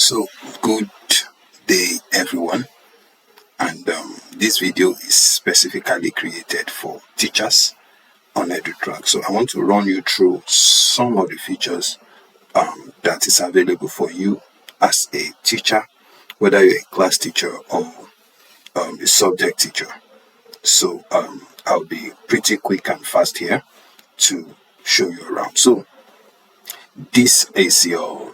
So, good day, everyone. And this video is specifically created for teachers on Edutrack. So, I want to run you through some of the features that is available for you as a teacher, whether you're a class teacher or a subject teacher. So, I'll be pretty quick and fast here to show you around. So, this is your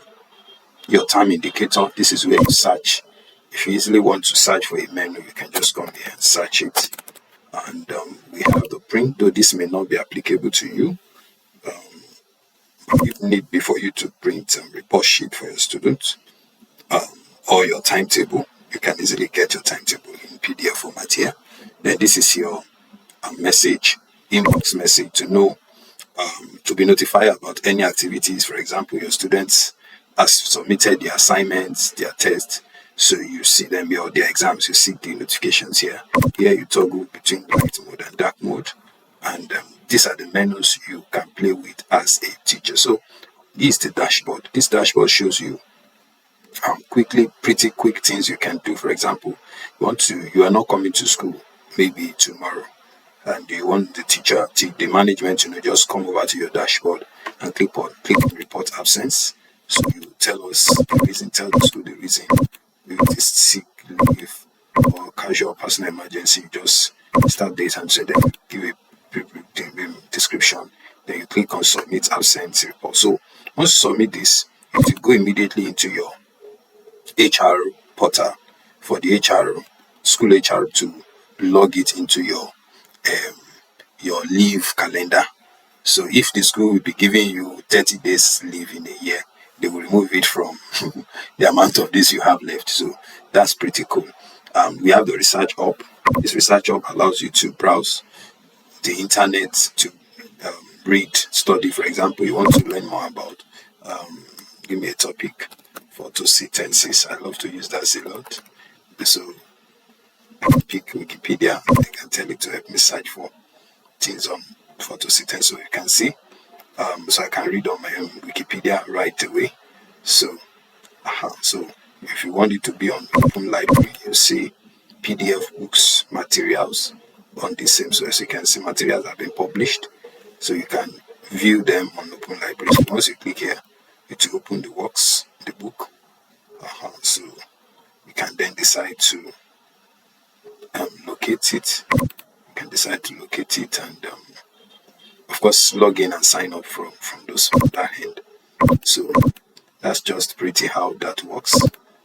time indicator. This is where you search. If you easily want to search for a menu, you can just come here and search it. And we have the print, though this may not be applicable to you. You need for you to print a report sheet for your students or your timetable. You can easily get your timetable in PDF format here. Then this is your message, inbox message to know, to be notified about any activities. For example, your students have submitted their assignments, their tests, so you see them here, or their exams, you see the notifications here. Here you toggle between light mode and dark mode, and these are the menus you can play with as a teacher. So this is the dashboard. This dashboard shows you pretty quick things you can do. For example, you are not coming to school maybe tomorrow, and you want the management to just come over to your dashboard and click on report absence. So you tell us the reason, tell the school the reason. If it is sick leave or casual personal emergency, you just start date and say, then give a description. Then you click on submit absence report. So once you submit this, you go immediately into your HR portal for the school HR to log it into your leave calendar. So if the school will be giving you 30 days leave in a year, they will remove it from the amount of days you have left. So that's pretty cool. We have the research hub. This research hub allows you to browse the internet to read, study. For example, you want to learn more about, give me a topic, photosynthesis. I love to use that a lot. So I can pick Wikipedia. I can tell it to help me search for things on photosynthesis, so you can see. So I can read on my own Wikipedia right away. So if you want it to be on open library, you see PDF books, materials on the same. So as you can see, materials have been published, so you can view them on open library. So once you click here, it will open the works, the book. So you can then decide to locate it. You can decide to locate it and of course log in and sign up from that end. So that's just pretty how that works.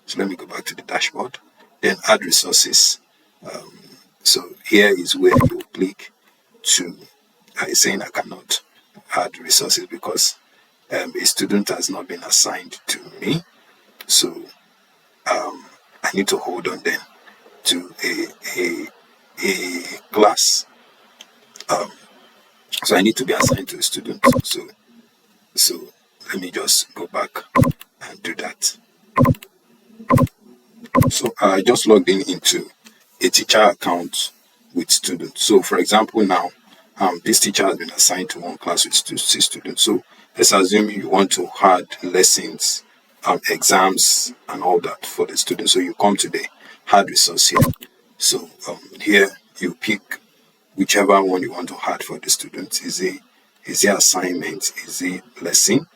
So let me go back to the dashboard, then add resources. So here is where you click to, it's saying I cannot add resources because a student has not been assigned to me. So I need to hold on then to a class. So I need to be assigned to a student. So let me just go back and do that. So I just logged into a teacher account with students. So for example, now this teacher has been assigned to one class with 6 students. So let's assume you want to add lessons, exams and all that for the students. So you come to the add resource here. So here you pick whichever one you want to add for the students. Is it assignment? Is it lesson?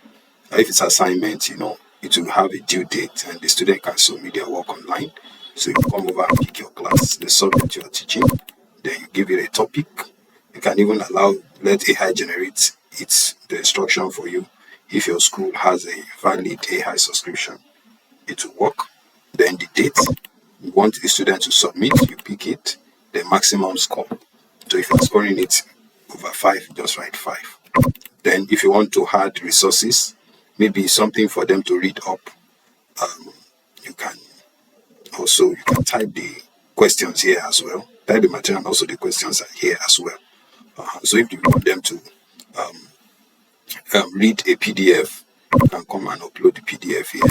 If it's assignment, it will have a due date and the student can submit their work online. So you come over and pick your class, the subject you are teaching, then you give it a topic. You can even let AI generate the instruction for you. If your school has a valid AI subscription, it will work. Then the date, you want the student to submit, you pick it, the maximum score. So if you're scoring it over 5, just write 5. Then if you want to add resources, maybe something for them to read up, you can type the questions here as well. Type the material and also the questions are here as well. So if you want them to read a PDF, you can come and upload the PDF here.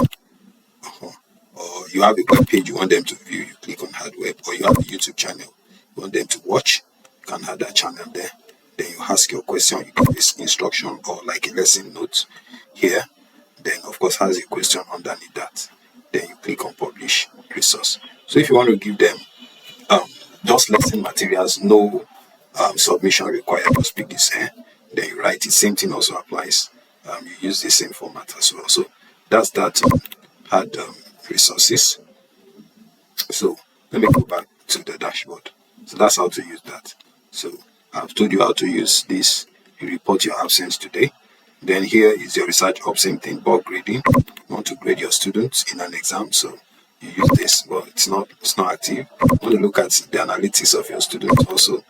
Or you have a web page you want them to view, you click on add web. Or you have a YouTube channel you want them to watch, you can add that channel there. Then you ask your question, you give this instruction or like a lesson note here. Then of course has a question underneath that. Then then you click on publish resource. So if you want to give them just lesson materials, no submission required, just pick this here, then you write it. Same thing also applies. You use the same format as well. So that's that had resources. So let me go back to the dashboard. So that's how to use that. So I've told you how to use this. You report your absence today. Then here is your research hub, same thing, bulk grading. You want to grade your students in an exam, so you use this, but it's not active. You want to look at the analytics of your students also.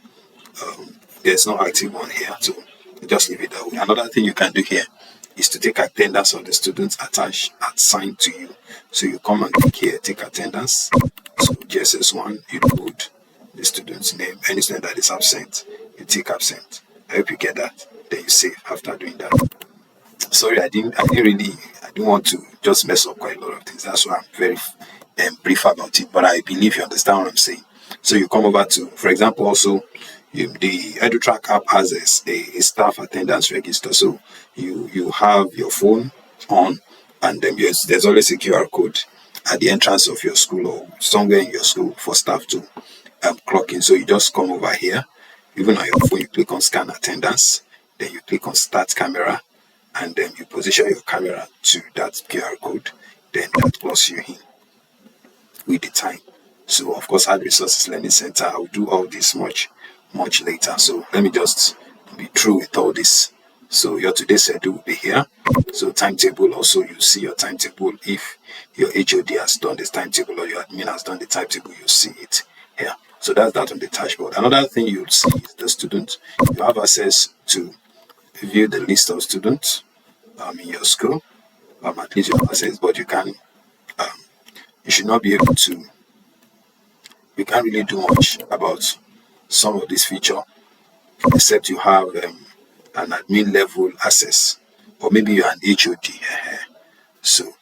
There's no active one here, so just leave it that way. Another thing you can do here is to take attendance of the students assigned to you. So you come and click here, take attendance. So GSS1, you put the student's name. Any student that is absent, you take absent. I hope you get that. Then you save after doing that. Sorry, I didn't want to just mess up quite a lot of things. That's why I'm very brief about it. But I believe you understand what I'm saying. So you come over to, for example, also the Edutrack app has a staff attendance register. So you have your phone on, and then there's always a QR code at the entrance of your school or somewhere in your school for staff to clock in. So you just come over here, even on your phone, you click on scan attendance, then you click on start camera, and then you position your camera to that QR code, then that plugs you in with the time. So of course, Add Resources Learning Center, I'll do all this much later. So let me just be through with all this. So your today's schedule will be here. So timetable also, you see your timetable. If your HOD has done this timetable or your admin has done the timetable, you see it here. So that's that on the dashboard. Another thing you'll see is the student. You have access to view the list of students in your school. At least you have access, but you should not be able to. You can't really do much about some of this feature, except you have an admin level access, or maybe you're an HOD. So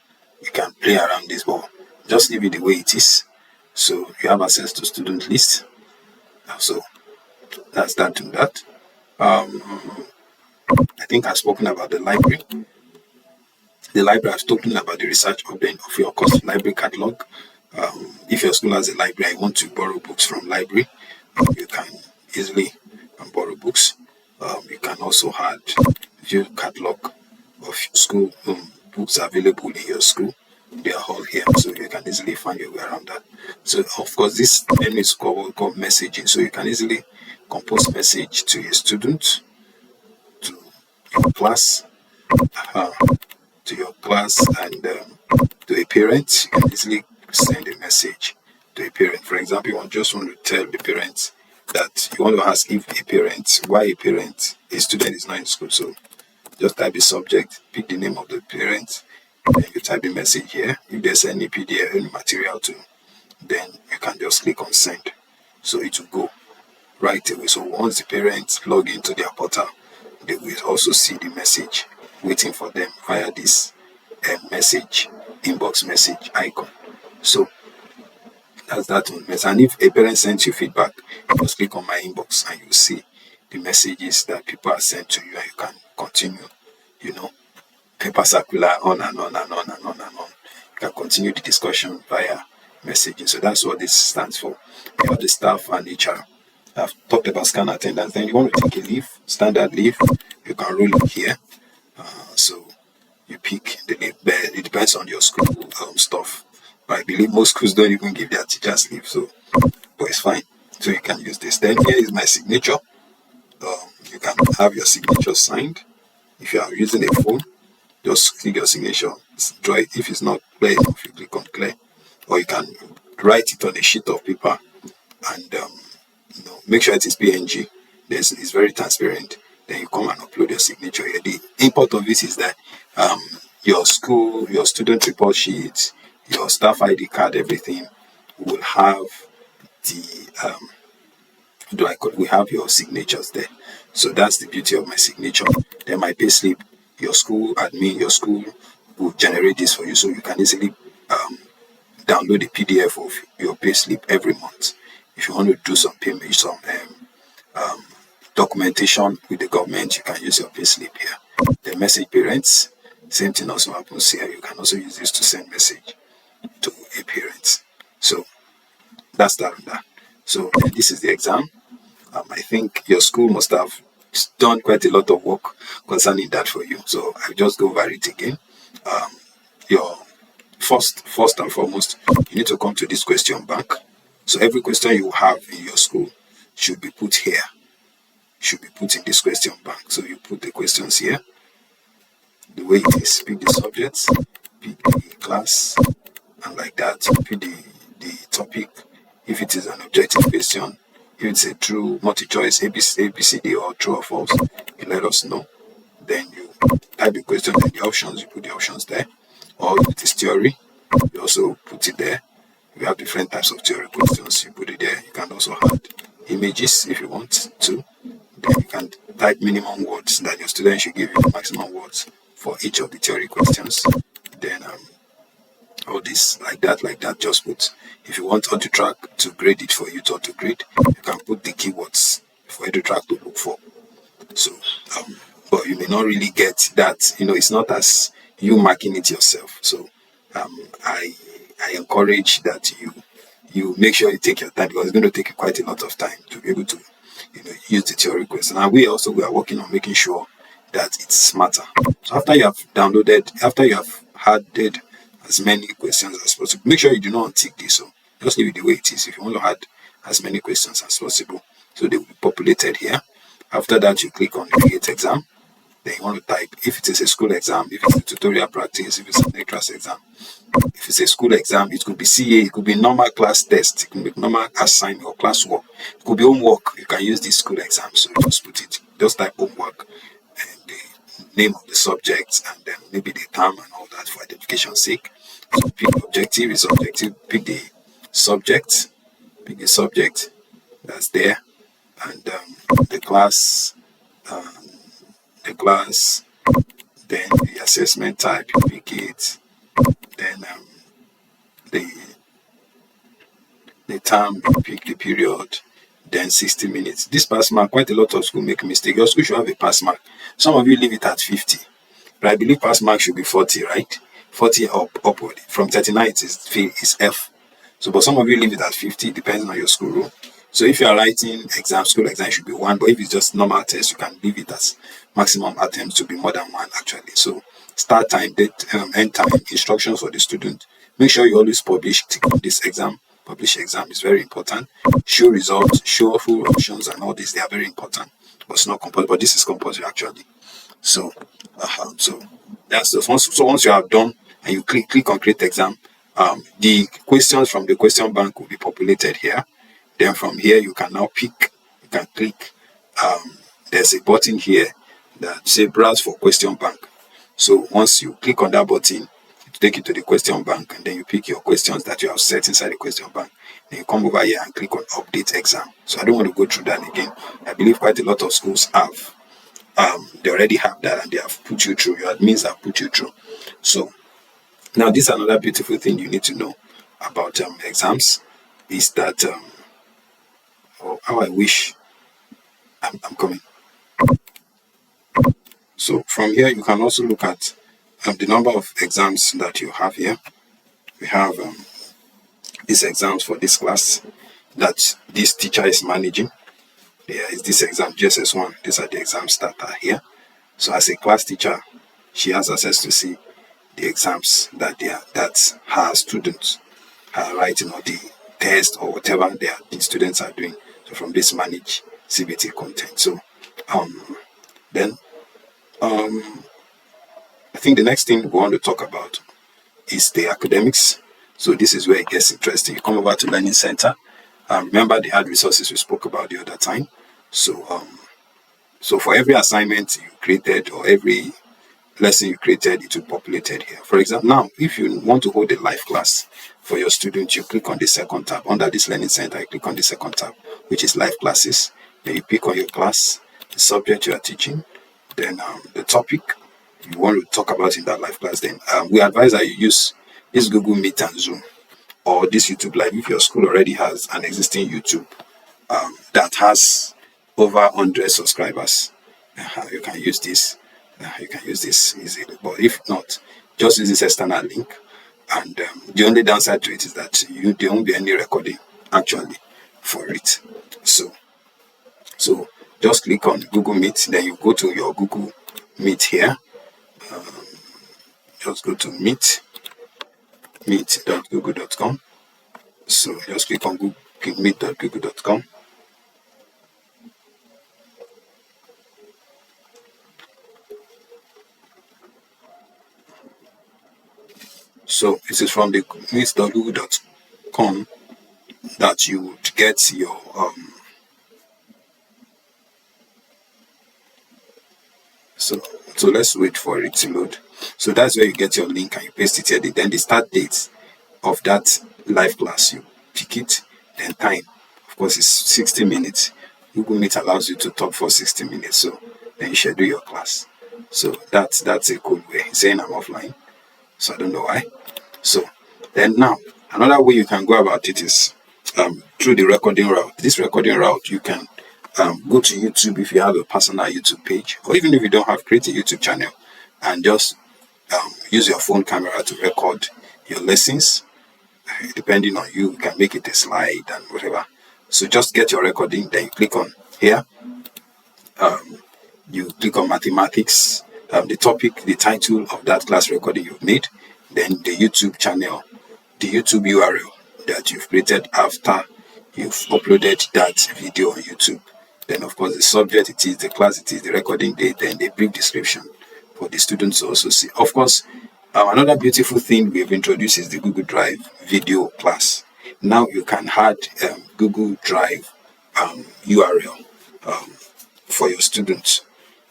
you can play around this, but just leave it the way it is. So you have access to student list. So that's that to that. I think I've spoken about the library. The library, I've spoken about the research of your course library catalog. If your school has a library, I want to borrow books from library, you can easily borrow books. You can also add view catalog of school books available in your school. They are all here, so you can easily find your way around that. So of course, this menu is called messaging, so you can easily compose message to your student, to your class, and to a parent. You can easily send a message to a parent. For example, you just want to tell the parent that you want to ask if why a student is not in school. So just type the subject, pick the name of the parent, then you type the message here. If there's any PDF, any material to, then you can just click on send. So it will go right away. So once the parents log into their portal, they will also see the message waiting for them via this inbox message icon. So that's that one. And if a parent sends you feedback, just click on my inbox and you see the messages that people have sent to you, and you can continue, paper circular on and on and on and on and on. You can continue the discussion via messaging. So that's what this stands for. You have the staff and HR. I've talked about scan attendance. Then you want to take a leave, standard leave, you can roll it here. So you pick the leave. It depends on your school stuff. But I believe most schools don't even give their teachers leave, but it's fine. So you can use this. Then here is my signature. You can have your signature signed. If you are using a phone, just click your signature, draw it. If it's not clear enough, you click on clear, or you can write it on a sheet of paper and make sure it is PNG. It's very transparent. Then you come and upload your signature here. The import of this is that your school, your student report sheet, your staff ID card, everything will have we have your signatures there. So that's the beauty of my signature. Then my payslip, your school admin, your school will generate this for you, so you can easily download the PDF of your payslip every month. If you want to do some payment, some documentation with the government, you can use your payslip here. The message parents, same thing also happens here. You can also use this to send message to a parent. So that's that on that. So this is the exam. I think your school must have done quite a lot of work concerning that for you. So I'll just go over it again. Your first and foremost, you need to come to this question bank. So every question you have in your school should be put here. Should be put in this question bank. So you put the questions here. The way it is, pick the subjects, pick the class, and like that, pick the topic. If it is an objective question, if it's a true multi-choice, ABCD or true or false, you let us know. Then you type the question and the options, you put the options there. Or if it is theory, you also put it there. We have different types of theory questions, you put it there. You can also add images if you want to. Then you can type minimum words that your student should give you the maximum words for each of the theory questions. Then all this like that, just put. If you want Edutrack to grade it for you to auto grade, you can put the keywords for Edutrack to look for. So but you may not really get that, it's not as you marking it yourself. So I encourage that you make sure you take your time, because it's going to take you quite a lot of time to be able to use the theory question. And we are working on making sure that it's smarter. So after you have added as many questions as possible, make sure you do not untick this. So just leave it the way it is. If you want to add as many questions as possible, so they will be populated here. After that, you click on create exam. Then you want to type, if it is a school exam, if it's a tutorial practice, if it's an entrance exam. If it's a school exam, it could be CA, it could be normal class test, it could be normal assignment or classwork, it could be homework. You can use this school exam. So just put it, just type homework and the name of the subject, and then maybe the term and all that for identification's sake. So pick the objective, is objective, pick the subject that's there, and the class, then the assessment type, you pick it, then the term, you pick the period, then 60 minutes. This pass mark, quite a lot of schools make a mistake. Your school should have a pass mark. Some of you leave it at 50, but I believe pass mark should be 40, right? 40 upward. From 39 is F. So, but some of you leave it at 50, depending on your school rule. So if you are writing school exam should be 1, but if it's just normal test, you can leave it as maximum attempts to be more than 1 actually. So start time, date, end time, instructions for the student. Make sure you always publish this exam. Publish exam is very important. Show results, show full options and all this, they are very important. But it's not compulsory, but this is compulsory actually. So so that's just once you have done and you click on create exam, the questions from the question bank will be populated here. Then from here you can now pick, you can click, there's a button here that say browse for question bank. So once you click on that button, it take you to the question bank, and then you pick your questions that you have set inside the question bank. Then you come over here and click on update exam. So I don't want to go through that again. I believe quite a lot of schools have they already have that, and they have put you through. Your admins have put you through. So now this is another beautiful thing you need to know about exams, is that how I wish I'm coming. So from here you can also look at the number of exams that you have here. We have these exams for this class that this teacher is managing. There is this exam, GSS1. These are the exams that are here. So as a class teacher, she has access to see the exams that her students are writing, or the test or whatever the students are doing. So from this manage CBT content. So then I think the next thing we want to talk about is the academics. So this is where it gets interesting. You come over to Learning Center. Remember the hard resources we spoke about the other time. So so for every assignment you created or every lesson you created, it will be populated here. For example, now if you want to hold a live class for your students, you click on the second tab. Under this Learning Center, you click on the second tab, which is live classes. Then you pick on your class, the subject you are teaching, then the topic you want to talk about in that live class. Then we advise that you use this Google Meet and Zoom, or this YouTube Live if your school already has an existing YouTube that has over 100 subscribers. You can use this. You can use this easily. But if not, just use this external link. And the only downside to it is that there won't be any recording actually for it. So just click on Google Meet, then you go to your Google Meet here. Just go to meet.google.com. So just click on meet.google.com. So it is from the meet.google.com that you would get your so let's wait for it to load. So that's where you get your link and you paste it here. Then the start date of that live class, you pick it, then time. Of course, it's 60 minutes. Google Meet allows you to talk for 60 minutes. So then you schedule your class. So that's a cool way. It's saying I'm offline. So I don't know why. So then now, another way you can go about it is through the recording route. This recording route, you can go to YouTube if you have a personal YouTube page, or even if you don't have, create a YouTube channel and just use your phone camera to record your lessons. Depending on you can make it a slide and whatever. So just get your recording, then you click on here. You click on mathematics, the topic, the title of that class recording you've made, then the YouTube channel, the YouTube URL that you've created after you've uploaded that video on YouTube. Then, of course, the subject it is, the class it is, the recording date, and the brief description for the students to also see. Of course, another beautiful thing we've introduced is the Google Drive video class. Now you can add Google Drive URL for your students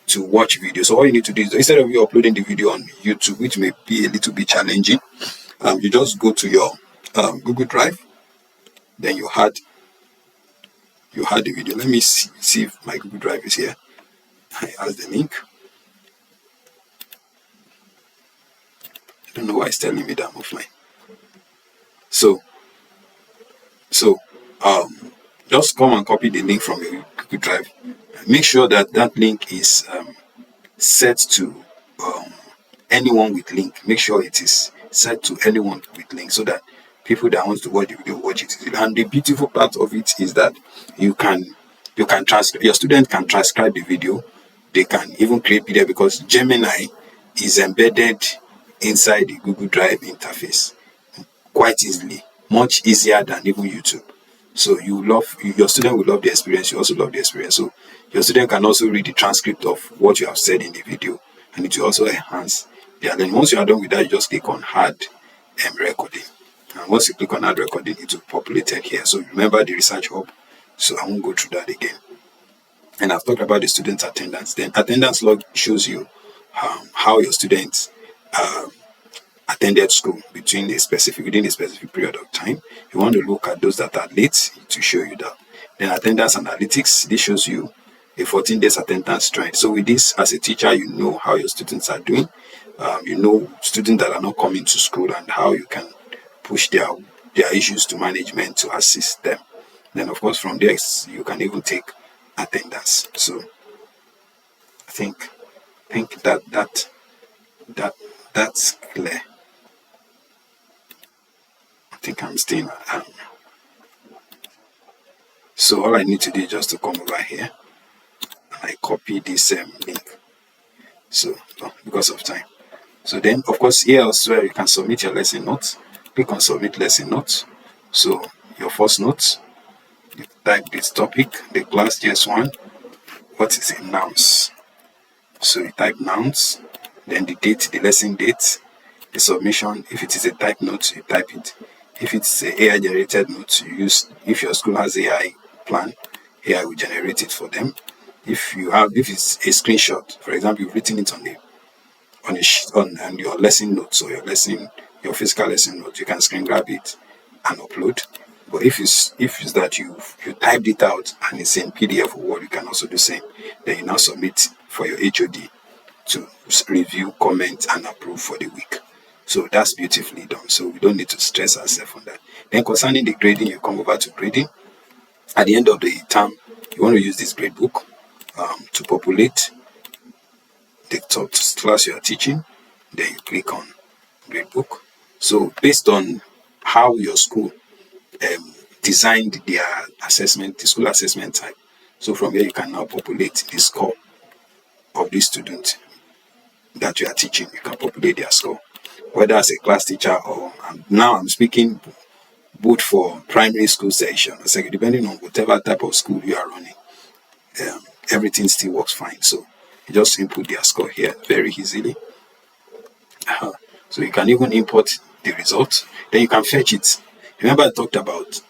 to watch videos. So all you need to do is, instead of you uploading the video on YouTube, which may be a little bit challenging, you just go to your Google Drive, then you add the video. Let me see if my Google Drive is here. I add the link. I don't know why it's telling me that I'm offline. So just come and copy the link from your Google Drive. Make sure that link is set to anyone with link. Make sure it is set to anyone with link so that people that want to watch the video watch it. And the beautiful part of it is that you can transcribe. Your student can transcribe the video. They can even create video because Gemini is embedded inside the Google Drive interface quite easily, much easier than even YouTube. So your student will love the experience. You also love the experience. So your student can also read the transcript of what you have said in the video, and it will also enhance their learning. Once you are done with that, you just click on Add recording. And once you click on Add recording, it will populate it here. So remember the Research Hub. So I won't go through that again. And I've talked about the student attendance. Then attendance log shows you how your students attended school within a specific period of time. You want to look at those that are late to show you that. Then attendance analytics, this shows you a 14 days attendance trend. So with this, as a teacher, you know how your students are doing. You know students that are not coming to school and how you can push their issues to management to assist them. Then of course from there you can even take attendance. So I think that's clear. I think I'm staying. So all I need to do is just to come over here and I copy this link. So because of time. So then of course here elsewhere you can submit your lesson notes. Click on submit lesson notes. So your first notes, you type this topic, the class GS1. What is it? Nouns. So you type nouns, then the date, the lesson date, the submission. If it is a type note, you type it. If it's a AI generated note, you use. If your school has AI plan, AI will generate it for them. If it's a screenshot, for example, you've written it on your lesson notes or your physical lesson notes, you can screen grab it and upload. But if it's that you typed it out and it's in PDF or Word, you can also do the same. Then you now submit for your HOD to review, comment, and approve for the week. So that's beautifully done. So we don't need to stress ourselves on that. Then concerning the grading, you come over to grading. At the end of the term, you want to use this grade book to populate the top class you are teaching. Then you click on grade book. So based on how your school designed their assessment, the school assessment type, so from here you can now populate the score of the student that you are teaching. You can populate their score, whether as a class teacher or now I'm speaking both for primary school section, depending on whatever type of school you are running. Everything still works fine. So you just input their score here very easily. So you can even import the results. Then you can fetch it. Remember I talked about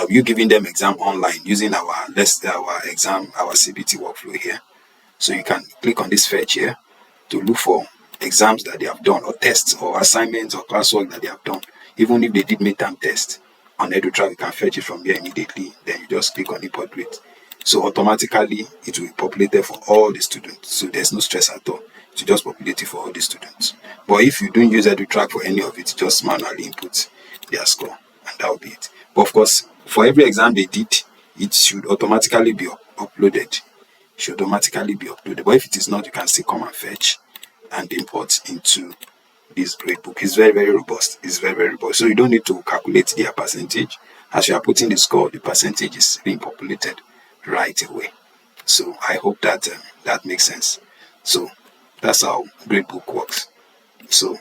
you giving them exam online using our exam, our CBT workflow here. So you can click on this fetch here to look for exams that they have done, or tests or assignments or classwork that they have done. Even if they did midterm test on Edutrack, you can fetch it from here immediately. Then you just click on import grade. So automatically it will be populated for all the students. So there's no stress at all. To just populate it for all the students. But if you don't use Edutrack for any of it, just manually input their score, and that will be it. But of course, for every exam they did, it should automatically be uploaded. Should automatically be uploaded. But if it is not, you can still come and fetch and import into this gradebook. It's very, very robust. It's very, very robust. So you don't need to calculate their percentage. As you are putting the score, the percentage is being populated right away. So I hope that that makes sense. So that's how gradebook works. So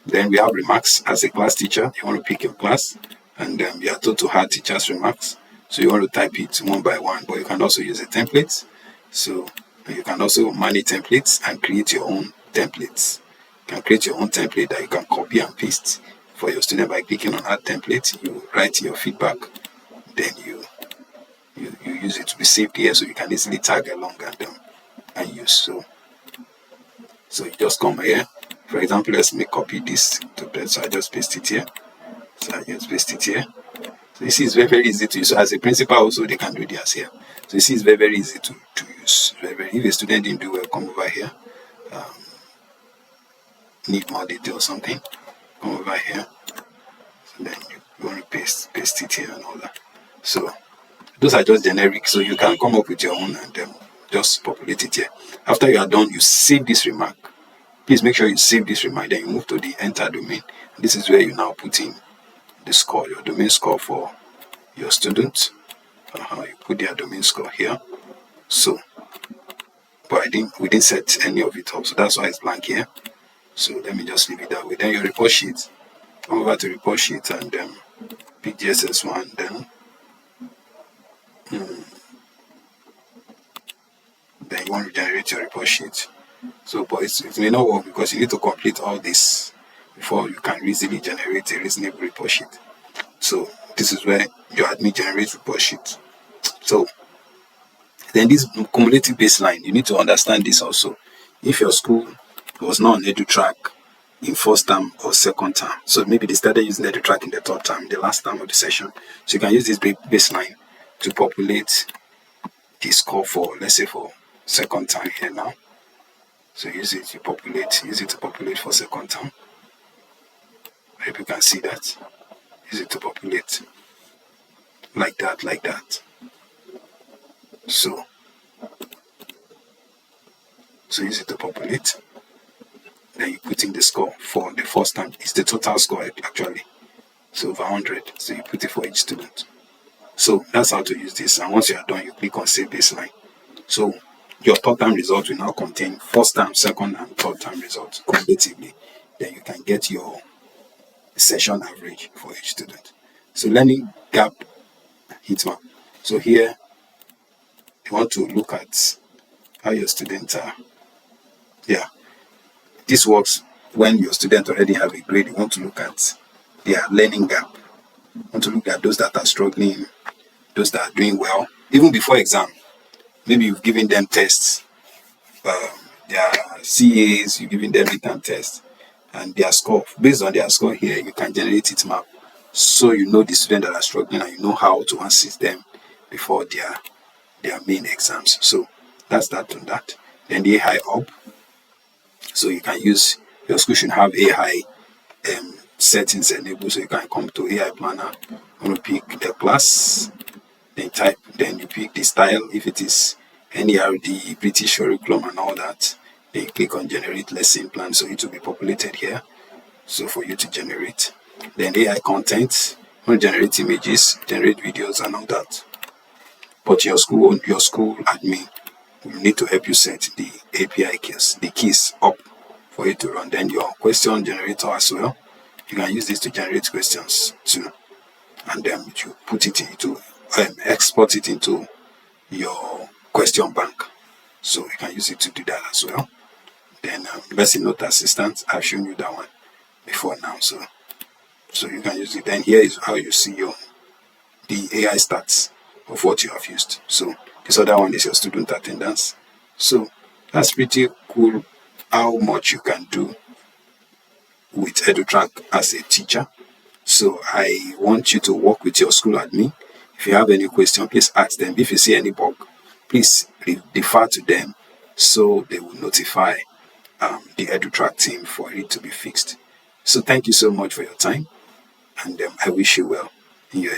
then we have remarks. As a class teacher, you want to pick your class, and you are told to add teachers' remarks. So you want to type it one by one, but you can also use a template. So you can also manage templates and create your own templates. You can create your own template that you can copy and paste for your student by clicking on add template. You write your feedback, then you use it to be saved here, so you can easily tag along and use. So you just come here. For example, let's copy this to so I just paste it here. So I just paste it here. So you see, it's very, very easy to use. So as a principal also, they can do this here. So you see, it's very, very easy to use. Very, very, if a student didn't do well, come over here. Need more detail or something, come over here. So then you want to paste it here and all that. So those are just generic. So you can come up with your own and just populate it here. After you are done, you save this remark. Please make sure you save this remark. Then you move to the enter domain. This is where you now put in the score, your domain score for your students. You put their domain score here. So, but we didn't set any of it up, so that's why it's blank here. So let me just leave it that way. Then your report sheet, come over to report sheet and pick GSS1. Then you want to generate your report sheet. So, but it may not work because you need to complete all this before you can easily generate a reasonable report sheet. So this is where your admin generates report sheet. So then this cumulative baseline, you need to understand this also. If your school was not on Edutrack in first term or second term, so maybe they started using Edutrack in the third term, the last term of the session, so you can use this baseline to populate the score for, let's say, for second term here now. So use it to populate for second term. I hope you can see that. Use it to populate like that. So use it to populate. Then you put in the score for the first time. It's the total score actually. So over 100. So you put it for each student. So that's how to use this. And once you are done, you click on save baseline. So your third term results will now contain first term, second, and third term results cumulatively. Then you can get your session average for each student. So learning gap heat map. So here you want to look at how your students are. Yeah. This works when your students already have a grade. You want to look at their learning gap. You want to look at those that are struggling, those that are doing well. Even before exam, maybe you've given them tests. Their CAs, you're giving them midterm tests. And their score, based on their score here, you can generate heat map. So you know the students that are struggling and you know how to assist them before their main exams. So that's that on that. Then the AI up. So you can use, your school should have AI settings enabled, so you can come to AI planner. You want to pick the class, then type, then you pick the style, if it is NERD, British curriculum and all that. Then you click on generate lesson plan, so it will be populated here. So for you to generate, Then AI content, generate images, generate videos, and all that. But your school admin will need to help you set the API keys, up for you to run. Then your question generator as well. You can use this to generate questions too, and then you put it into export it into your question bank. So you can use it to do that as well. Then Basic Note Assistant, I've shown you that one before now. So you can use it. Then here is how you see the AI stats of what you have used. So this other one is your student attendance. So that's pretty cool how much you can do with Edutrack as a teacher. So I want you to work with your school admin. If you have any question, please ask them. If you see any bug, please defer to them so they will notify the Edutrack team for it to be fixed. So thank you so much for your time, and I wish you well in your